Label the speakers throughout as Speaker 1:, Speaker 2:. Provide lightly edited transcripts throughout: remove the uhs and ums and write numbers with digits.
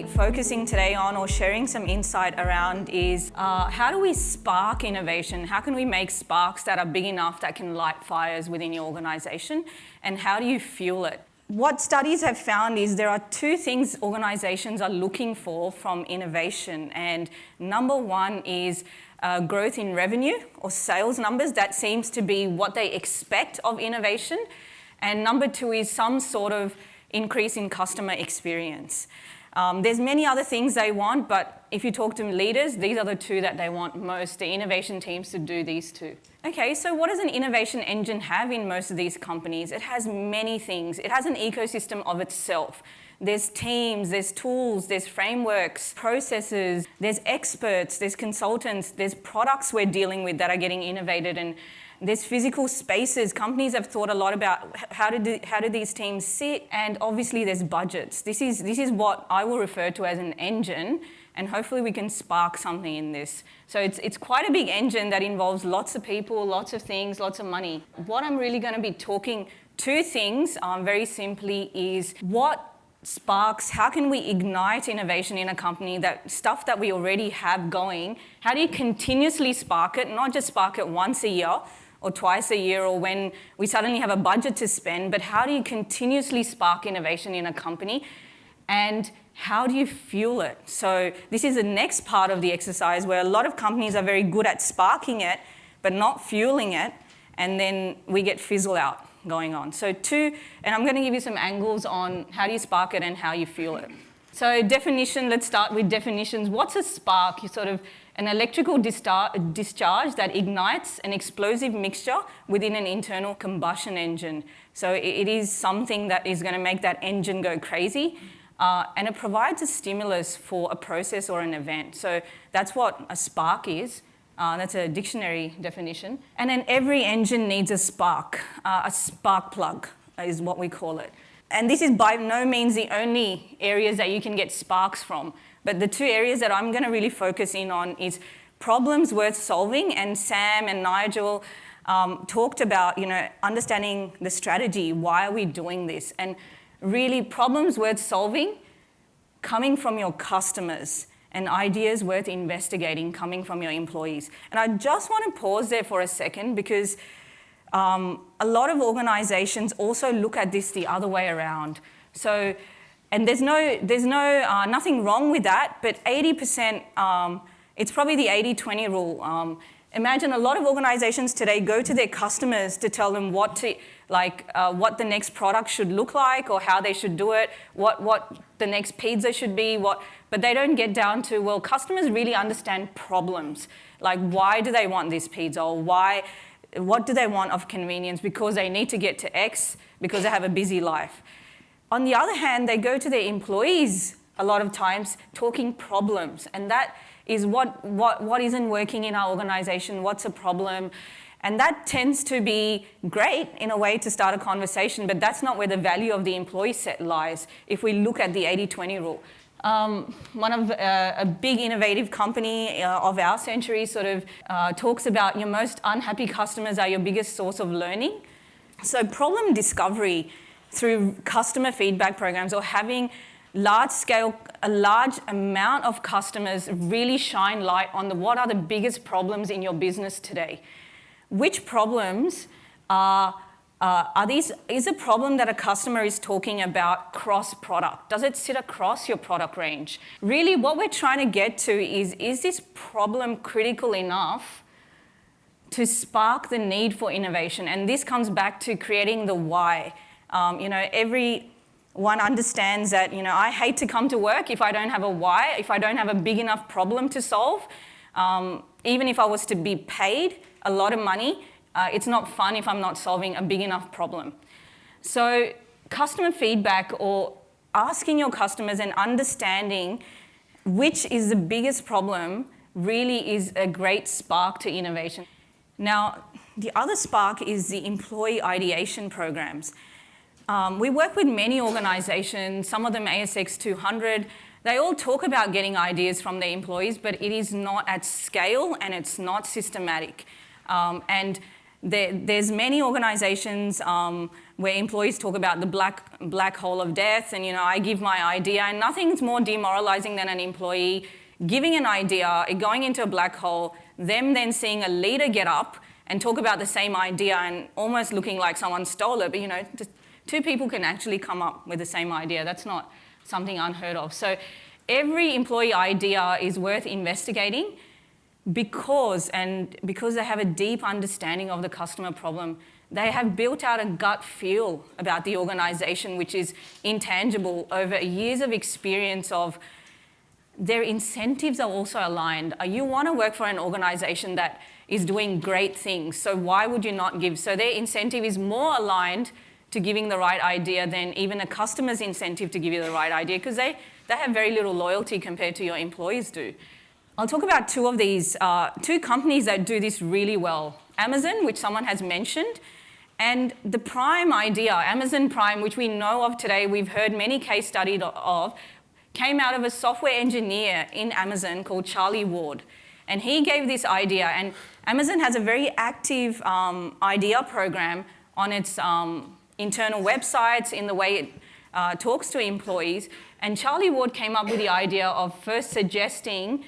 Speaker 1: be focusing today on or sharing some insight around is how do we spark innovation? How can we make sparks that are big enough that can light fires within your organization? And how do you fuel it? What studies have found is there are two things organizations are looking for from innovation. And number one is growth in revenue or sales numbers. That seems to be what they expect of innovation. And number two is some sort of increase in customer experience. There's many other things they want, but if you talk to leaders, these are the two that they want most, the innovation teams to do these two. Okay, so what does an innovation engine have in most of these companies? It has many things. It has an ecosystem of itself. There's teams, there's tools, there's frameworks, processes, there's experts, there's consultants, there's products we're dealing with that are getting innovated, and there's physical spaces. Companies have thought a lot about how do these teams sit, and obviously there's budgets. This is what I will refer to as an engine, and hopefully we can spark something in this. So it's quite a big engine that involves lots of people, lots of things, lots of money. What I'm really going to be talking, two things very simply, is what sparks, how can we ignite innovation in a company, that stuff that we already have going, how do you continuously spark it, not just spark it once a year or twice a year or when we suddenly have a budget to spend, but how do you continuously spark innovation in a company, and how do you fuel it? So this is the next part of the exercise where a lot of companies are very good at sparking it but not fueling it, and then we get fizzle out going on. So and I'm going to give you some angles on how do you spark it and how you fuel it. So definition, let's start with definitions. What's a spark? You sort of an electrical discharge that ignites an explosive mixture within an internal combustion engine. So it is something that is going to make that engine go crazy, and it provides a stimulus for a process or an event. So that's what a spark is. That's a dictionary definition. And then every engine needs a spark plug is what we call it. And this is by no means the only areas that you can get sparks from. But the two areas that I'm going to really focus in on is problems worth solving. And Sam and Nigel talked about, understanding the strategy. Why are we doing this? And really problems worth solving coming from your customers, and ideas worth investigating coming from your employees. And I just want to pause there for a second, because a lot of organizations also look at this the other way around. So, and there's nothing wrong with that, but 80%, it's probably the 80-20 rule. Imagine a lot of organizations today go to their customers to tell them what the next product should look like, or how they should do it, what the next pizza should be, but they don't get down to, well, customers really understand problems. Like, why do they want this pizza, or what do they want of convenience? Because they need to get to X, because they have a busy life. On the other hand, they go to their employees a lot of times talking problems, and that is what isn't working in our organization, what's a problem. And that tends to be great in a way to start a conversation, but that's not where the value of the employee set lies if we look at the 80-20 rule. One of a big innovative company of our century sort of talks about your most unhappy customers are your biggest source of learning. So problem discovery through customer feedback programs, or having a large amount of customers really shine light on what are the biggest problems in your business today. Which problems are these? Is a problem that a customer is talking about cross-product? Does it sit across your product range? Really, what we're trying to get to is this problem critical enough to spark the need for innovation? And this comes back to creating the why. Everyone understands that, I hate to come to work if I don't have a why, if I don't have a big enough problem to solve. Even if I was to be paid a lot of money, it's not fun if I'm not solving a big enough problem. So customer feedback, or asking your customers and understanding which is the biggest problem, really is a great spark to innovation. Now, the other spark is the employee ideation programs. We work with many organizations, some of them ASX 200. They all talk about getting ideas from their employees, but it is not at scale and it's not systematic. And There's many organizations where employees talk about the black hole of death, and I give my idea, and nothing's more demoralizing than an employee giving an idea, it going into a black hole, them then seeing a leader get up and talk about the same idea and almost looking like someone stole it. But just two people can actually come up with the same idea. That's not something unheard of. So every employee idea is worth investigating because they have a deep understanding of the customer problem. They have built out a gut feel about the organization, which is intangible over years of experience of their incentives are also aligned. You want to work for an organization that is doing great things, so why would you not give? So their incentive is more aligned to giving the right idea than even a customer's incentive to give you the right idea, because they have very little loyalty compared to your employees do. I'll talk about two of these, two companies that do this really well. Amazon, which someone has mentioned, and the Prime idea, Amazon Prime, which we know of today, we've heard many case studies of, came out of a software engineer in Amazon called Charlie Ward. And he gave this idea, and Amazon has a very active idea program on its internal websites in the way it talks to employees. And Charlie Ward came up with the idea of first suggesting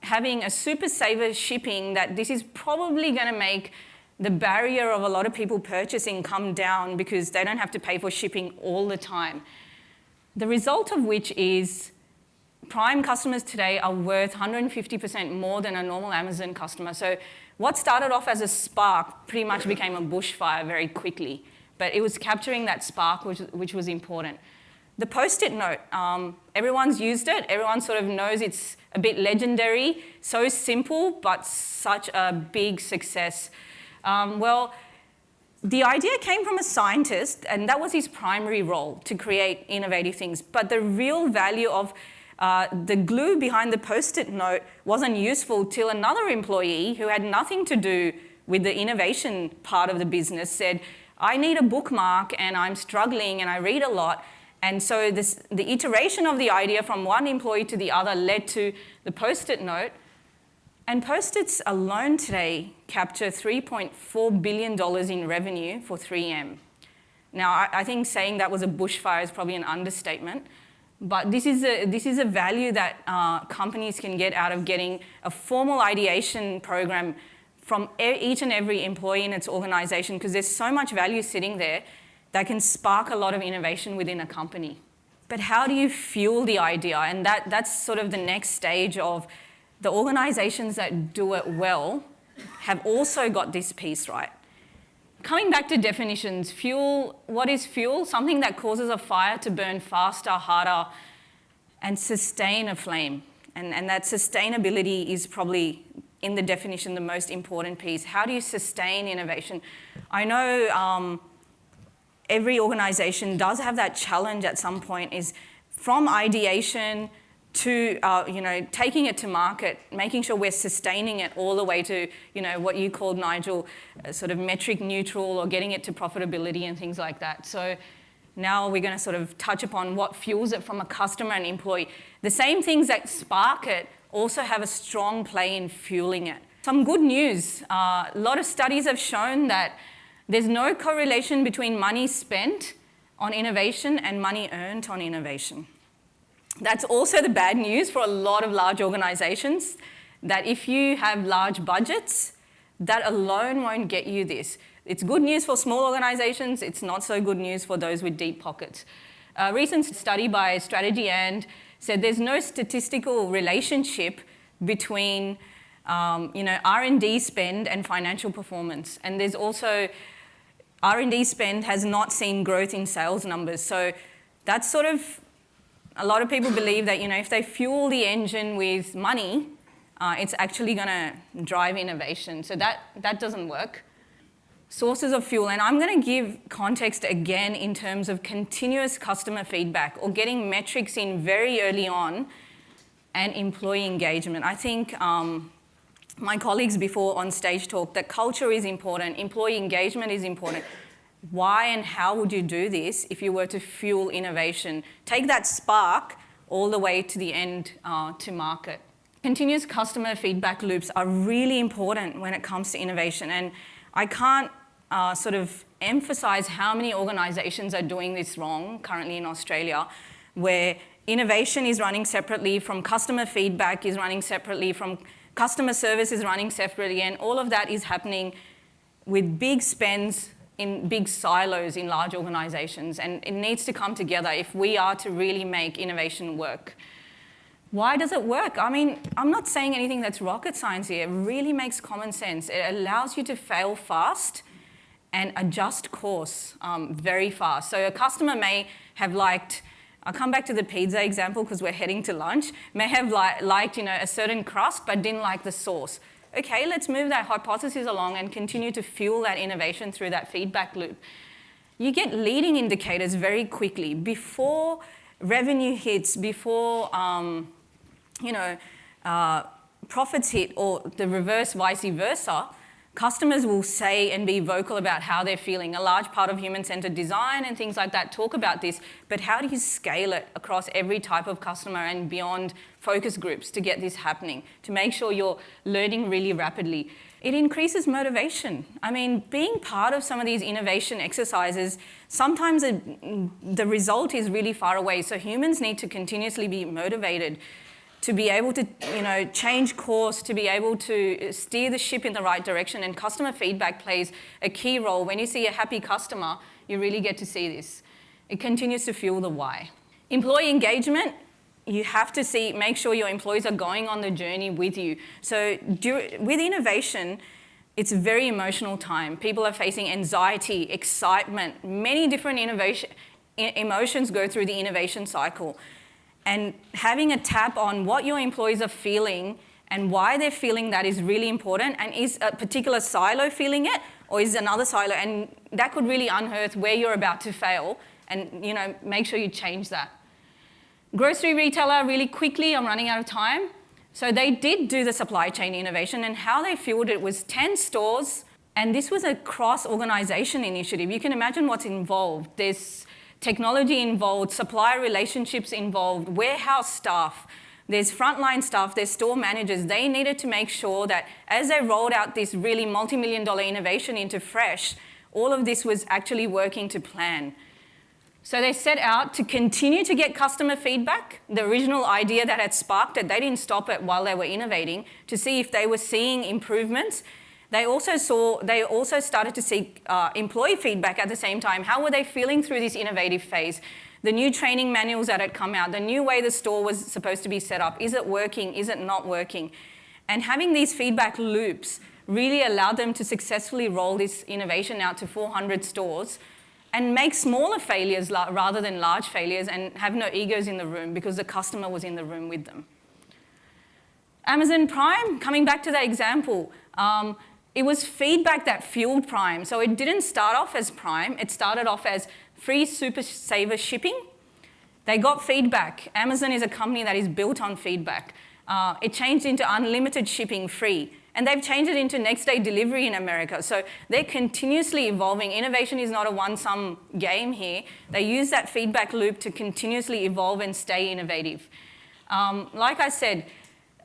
Speaker 1: having a super saver shipping, that this is probably going to make the barrier of a lot of people purchasing come down because they don't have to pay for shipping all the time. The result of which is Prime customers today are worth 150% more than a normal Amazon customer. So what started off as a spark pretty much became a bushfire very quickly. But it was capturing that spark which was important. The Post-it note, everyone's used it. Everyone sort of knows it's a bit legendary, so simple, but such a big success. The idea came from a scientist, and that was his primary role, to create innovative things. But the real value of the glue behind the Post-it note wasn't useful till another employee who had nothing to do with the innovation part of the business said, I need a bookmark and I'm struggling and I read a lot. And so the iteration of the idea from one employee to the other led to the Post-it note. And Post-its alone today capture $3.4 billion in revenue for 3M. Now, I think saying that was a bushfire is probably an understatement, but this is a value that companies can get out of getting a formal ideation program from each and every employee in its organization, because there's so much value sitting there that can spark a lot of innovation within a company. But how do you fuel the idea? And that's sort of the next stage of the organizations that do it well have also got this piece right. Coming back to definitions, fuel, what is fuel? Something that causes a fire to burn faster, harder, and sustain a flame. And that sustainability is probably, in the definition, the most important piece. How do you sustain innovation? I know every organization does have that challenge at some point, is from ideation to taking it to market, making sure we're sustaining it all the way to what you called, Nigel, sort of metric neutral, or getting it to profitability and things like that. So now we're going to sort of touch upon what fuels it from a customer and employee. The same things that spark it also have a strong play in fueling it. Some good news. A lot of studies have shown that there's no correlation between money spent on innovation and money earned on innovation. That's also the bad news for a lot of large organizations, that if you have large budgets, that alone won't get you this. It's good news for small organizations, it's not so good news for those with deep pockets. A recent study by Strategy and said there's no statistical relationship between R&D spend and financial performance. And there's also, R&D spend has not seen growth in sales numbers. So that's sort of, a lot of people believe that if they fuel the engine with money, it's actually going to drive innovation. So that doesn't work. Sources of fuel, and I'm going to give context again in terms of continuous customer feedback or getting metrics in very early on, and employee engagement. I think my colleagues before on stage talked that culture is important, employee engagement is important. Why and how would you do this if you were to fuel innovation? Take that spark all the way to the end to market. Continuous customer feedback loops are really important when it comes to innovation. And I can't sort of emphasize how many organizations are doing this wrong currently in Australia, where innovation is running separately from customer feedback, is running separately from customer service, is running separately, and all of that is happening with big spends in big silos in large organizations, and it needs to come together if we are to really make innovation work. Why does it work? I mean, I'm not saying anything that's rocket science here. It really makes common sense. It allows you to fail fast and adjust course very fast. So a customer may have liked, I'll come back to the pizza example because we're heading to lunch, may have liked a certain crust but didn't like the sauce. Okay, let's move that hypothesis along and continue to fuel that innovation through that feedback loop. You get leading indicators very quickly. Before revenue hits, before profits hit, or the reverse, vice versa, customers will say and be vocal about how they're feeling. A large part of human-centered design and things like that talk about this, but how do you scale it across every type of customer and beyond focus groups to get this happening, to make sure you're learning really rapidly? It increases motivation. I mean, being part of some of these innovation exercises, sometimes the result is really far away, so humans need to continuously be motivated to be able to change course, to be able to steer the ship in the right direction, and customer feedback plays a key role. When you see a happy customer, you really get to see this. It continues to fuel the why. Employee engagement, you have to make sure your employees are going on the journey with you. So with innovation, it's a very emotional time. People are facing anxiety, excitement, many different emotions go through the innovation cycle. And having a tap on what your employees are feeling and why they're feeling that is really important. And is a particular silo feeling it, or is another silo? And that could really unearth where you're about to fail, and make sure you change that. Grocery retailer, really quickly, I'm running out of time. So they did do the supply chain innovation, and how they fueled it was 10 stores, and this was a cross-organization initiative. You can imagine what's involved. There's technology involved, supplier relationships involved, warehouse staff, there's frontline staff, there's store managers. They needed to make sure that as they rolled out this really multi-million-dollar innovation into fresh, all of this was actually working to plan. So they set out to continue to get customer feedback, the original idea that had sparked it. They didn't stop it while they were innovating to see if they were seeing improvements. They also started to seek employee feedback at the same time. How were they feeling through this innovative phase? The new training manuals that had come out, the new way the store was supposed to be set up. Is it working? Is it not working? And having these feedback loops really allowed them to successfully roll this innovation out to 400 stores and make smaller failures rather than large failures, and have no egos in the room because the customer was in the room with them. Amazon Prime, coming back to that example, it was feedback that fueled Prime. So it didn't start off as Prime. It started off as free Super Saver shipping. They got feedback. Amazon is a company that is built on feedback. It changed into unlimited shipping, free. And they've changed it into next day delivery in America. So they're continuously evolving. Innovation is not a one-sum game here. They use that feedback loop to continuously evolve and stay innovative. Like I said,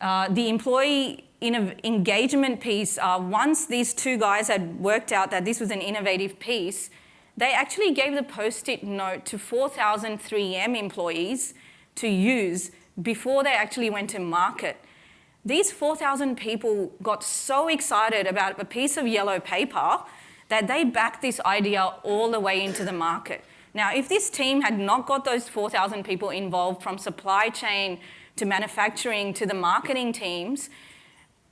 Speaker 1: the employee engagement piece, once these two guys had worked out that this was an innovative piece, they actually gave the post-it note to 4,000 3M employees to use before they actually went to market. These 4,000 people got so excited about a piece of yellow paper that they backed this idea all the way into the market. Now, if this team had not got those 4,000 people involved, from supply chain to manufacturing to the marketing teams,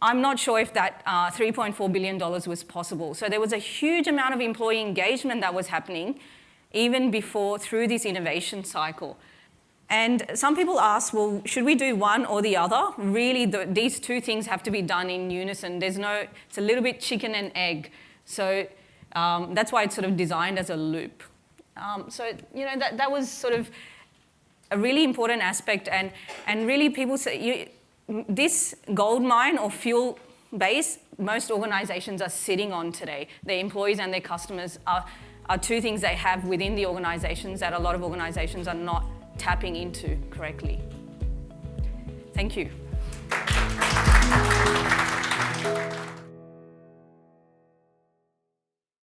Speaker 1: I'm not sure if that $3.4 billion was possible. So there was a huge amount of employee engagement that was happening even before, through this innovation cycle. And some people ask, well, should we do one or the other? Really, these two things have to be done in unison. It's a little bit chicken and egg. So that's why it's sort of designed as a loop. That was sort of a really important aspect. And really people say, this gold mine or fuel base, most organizations are sitting on today. Their employees and their customers are two things they have within the organizations that a lot of organizations are not tapping into correctly. Thank you.